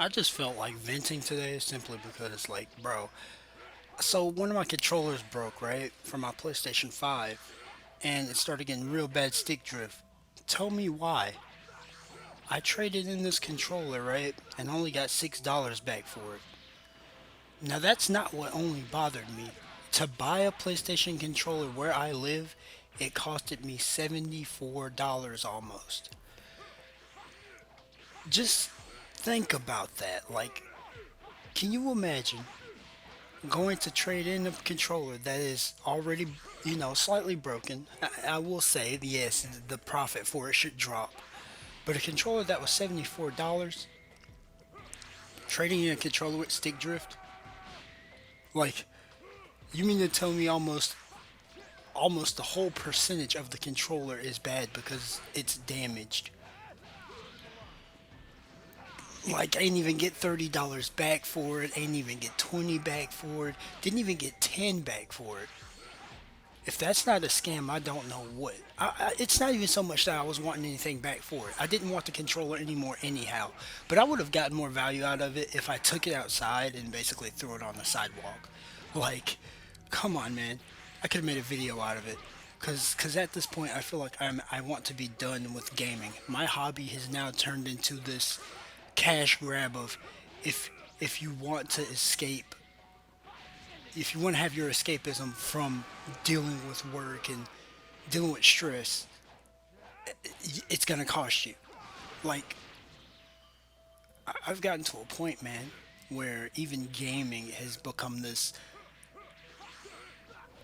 I just felt like venting today simply because, like, bro, so one of my controllers broke, right, from my PlayStation 5, and it started getting real bad stick drift. Tell me why. I traded in this controller, right, and only got $6 back for it. Now, that's not what only bothered me. To buy a PlayStation controller where I live, it costed me $74 almost. Just think about that. Like, can you imagine going to trade in a controller that is already, slightly broken? I will say, yes, the profit for it should drop. But a controller that was $74, trading in a controller with stick drift? Like, you mean to tell me almost the whole percentage of the controller is bad because it's damaged? Like, I didn't even get $30 back for it. I didn't even get 20 back for it. Didn't even get 10 back for it. If that's not a scam, I don't know what. It's not even so much that I was wanting anything back for it. I didn't want the controller anymore anyhow. But I would have gotten more value out of it if I took it outside and basically threw it on the sidewalk. Like, come on, man. I could have made a video out of it. Cause at this point, I feel like I want to be done with gaming. My hobby has now turned into this cash grab of if if you want to escape, if you want to have your escapism from dealing with work and dealing with stress, it's gonna cost you. Like, I've gotten to a point, man, where even gaming has become this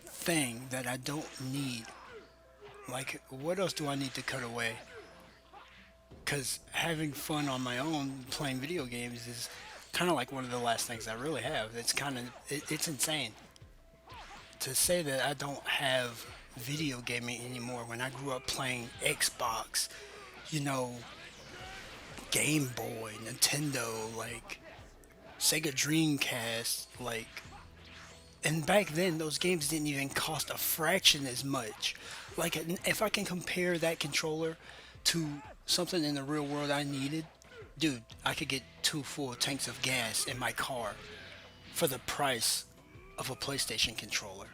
thing that I don't need. Like, what else do I need to cut away? Because having fun on my own playing video games is kind of like one of the last things I really have. It's insane to say that I don't have video gaming anymore when I grew up playing Xbox, you know, Game Boy, Nintendo, like Sega Dreamcast, like, and back then those games didn't even cost a fraction as much. Like, if I can compare that controller to something in the real world I needed, dude, I could get two full tanks of gas in my car for the price of a PlayStation controller.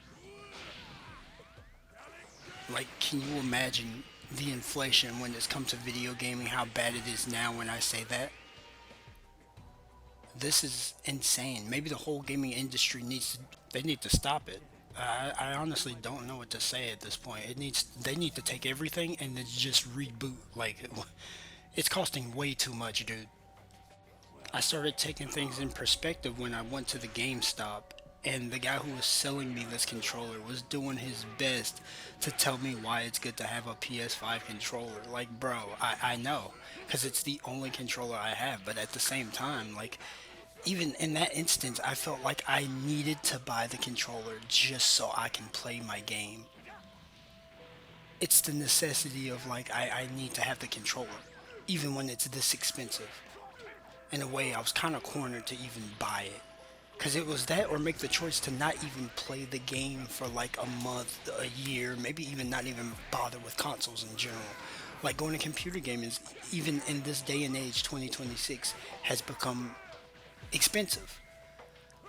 Like, can you imagine the inflation when it's come to video gaming, how bad it is now when I say that? This is insane. Maybe the whole gaming industry they need to stop it. I honestly don't know what to say at this point. They need to take everything and then just reboot. Like, it's costing way too much, dude. I started taking things in perspective when I went to the GameStop, and the guy who was selling me this controller was doing his best to tell me why it's good to have a PS5 controller. Like, bro, I know, because it's the only controller I have, but at the same time, like, even in that instance, I felt like I needed to buy the controller just so I can play my game. It's the necessity of, like, I need to have the controller, even when it's this expensive. In a way, I was kind of cornered to even buy it. Because it was that or make the choice to not even play the game for like a month, a year, maybe even not even bother with consoles in general. Like, going to computer gaming, is, even in this day and age, 2026, has become expensive.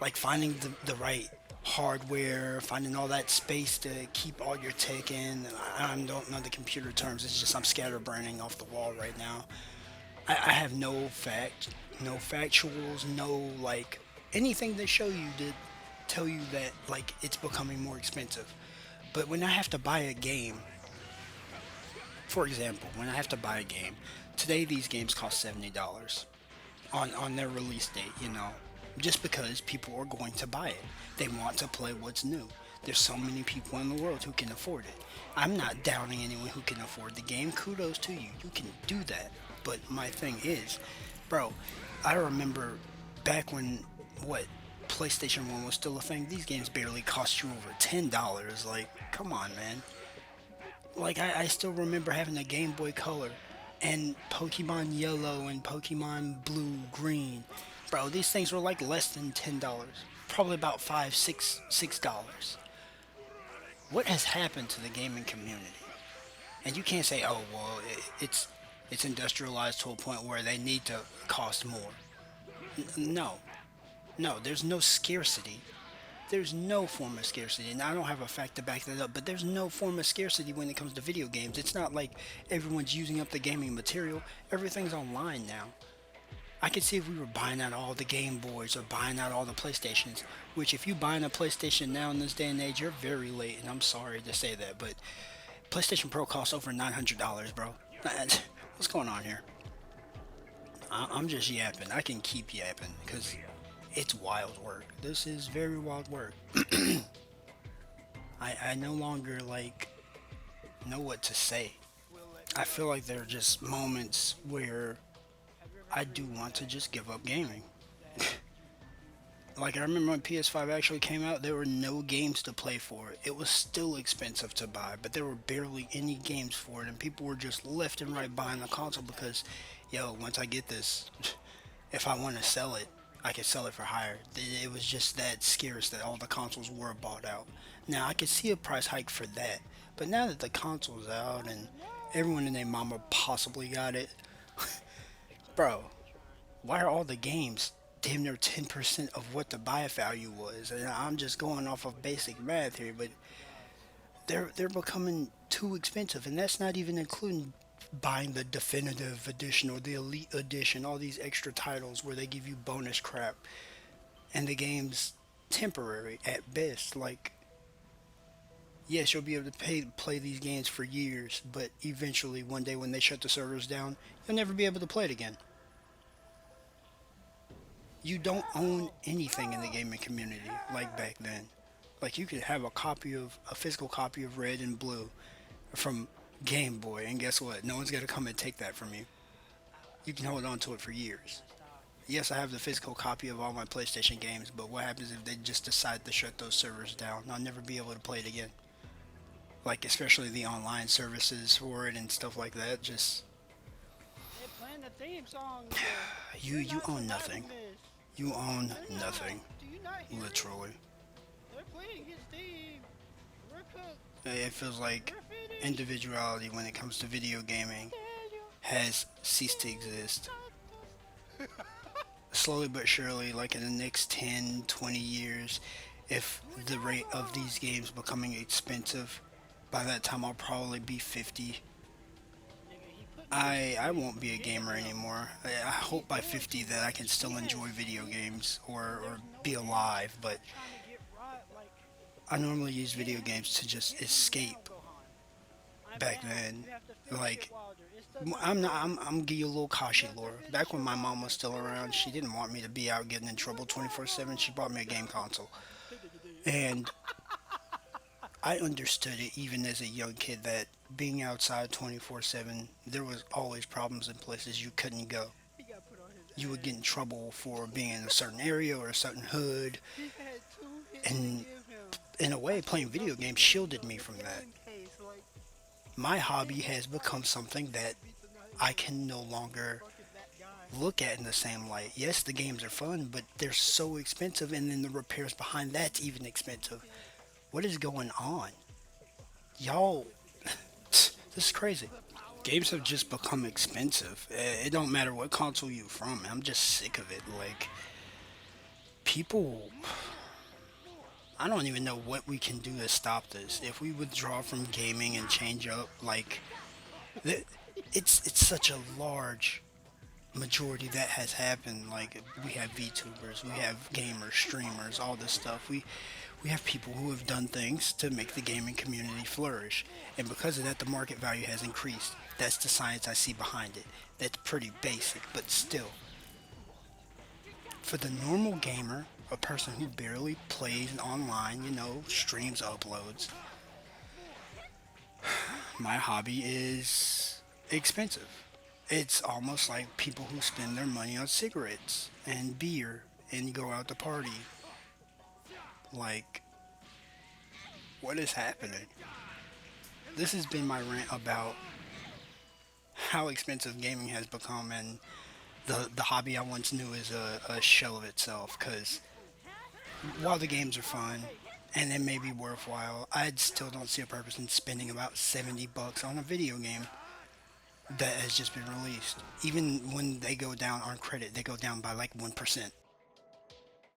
Like, finding the right hardware, finding all that space to keep all your tech in. I don't know the computer terms. It's just I'm scatterburning off the wall right now. I have no factuals, no like anything they show you to tell you that like it's becoming more expensive. But when I have to buy a game, for example, when I have to buy a game, today these games cost $70 on their release date, just because people are going to buy it. They want to play what's new. There's so many people in the world who can afford it. I'm not downing anyone who can afford the game. Kudos to you. You can do that. But my thing is, bro, I remember back when what PlayStation 1 was still a thing, these games barely cost you over $10. Like, come on, man. Like, I still remember having a Game Boy Color and Pokemon Yellow and Pokemon Blue, Green. Bro, these things were like less than $10. Probably about five, $6. What has happened to the gaming community? And you can't say, oh well, it's industrialized to a point where they need to cost more. No, no, there's no scarcity. There's no form of scarcity, and I don't have a fact to back that up, but there's no form of scarcity when it comes to video games. It's not like everyone's using up the gaming material. Everything's online now. I could see if we were buying out all the Game Boys or buying out all the PlayStations, which if you buying a PlayStation now in this day and age, you're very late, and I'm sorry to say that, but PlayStation Pro costs over $900, bro. What's going on here? I'm just yapping. I can keep yapping because it's wild work. This is very wild work. I no longer like know what to say. I feel like there are just moments where I do want to just give up gaming. Like I remember when PS5 actually came out, there were no games to play for it. It was still expensive to buy, but there were barely any games for it, and people were just left and right buying the console because, yo, once I get this, if I want to sell it, I could sell it for higher. It was just that scarce that all the consoles were bought out. Now I could see a price hike for that, but now that the console's out and everyone and their mama possibly got it, bro, why are all the games damn near 10% of what the buy value was? And I'm just going off of basic math here, but they're becoming too expensive, and that's not even including buying the definitive edition or the elite edition, all these extra titles where they give you bonus crap, and the game's temporary at best. Like, yes, you'll be able to play these games for years, but eventually, one day when they shut the servers down, you'll never be able to play it again. You don't own anything in the gaming community like back then. Like you could have a physical copy of Red and Blue from Game Boy, and guess what? No one's gonna come and take that from you. You can hold on to it for years. Yes, I have the physical copy of all my PlayStation games, but what happens if they just decide to shut those servers down? I'll never be able to play it again. Like especially the online services for it and stuff like that. Just They're playing the theme song. You're you not own surviving nothing. this. You own No, they're not. nothing, Do you not hear it? literally. They're playing his theme. We're cooked. It feels like We're finished. individuality when it comes to video gaming Daniel. has ceased to exist. Slowly but surely, like in the next 10, 20 years, if the rate of these games becoming expensive, by that time I'll probably be 50. Nigga, he put me to I sleep. won't be a gamer anymore. I He hope by going 50 to. that I can still He has enjoy video sleep. games or There's no be way alive, but I'm trying to get right. Like, I normally use get video him. games to just Get him down, escape Gohan. I'm back down. then. You have to finish it, Like, Wilder. It's the I'm night not. mode. I'm gonna give you a little You Kashi have to lore. Back finish when it, my mom was Wilder. still Finish around, she it. didn't want me to be out getting in trouble Good job, 24/7. She Wilder. bought me a game console, and I understood it even as a young kid that being outside 24/7, there was always problems in places you couldn't go. He got put on his You would get ass. in trouble for being in a certain area or a certain hood, He had 2 hits to and give him. in a way, That's playing what's video up. games He was shielded on me the from that. gun case. Like, My he hobby was has become right. something that Beat the night I mode. can no Who the longer fuck is that guy? look at in the same light. Yes, the games are fun, but they're so expensive, and then the repairs behind that's even expensive. What is going on? Y'all, this is crazy. Games have just become expensive. It don't matter what console you from. I'm just sick of it. Like people, I don't even know what we can do to stop this. If we withdraw from gaming and change up, like the, it's such a large majority that has happened. Like we have VTubers, we have gamers, streamers, all this stuff. We have people who have done things to make the gaming community flourish, and because of that, the market value has increased. That's the science I see behind it. That's pretty basic, but still, for the normal gamer, a person who barely plays online, streams, uploads, my hobby is expensive. It's almost like people who spend their money on cigarettes and beer and go out to party. Like, what is happening? This has been my rant about how expensive gaming has become and the hobby I once knew as a shell of itself. Because while the games are fun and they may be worthwhile, I still don't see a purpose in spending about $70 on a video game. that has just been released. Even when they go down on credit, they go down by like 1%.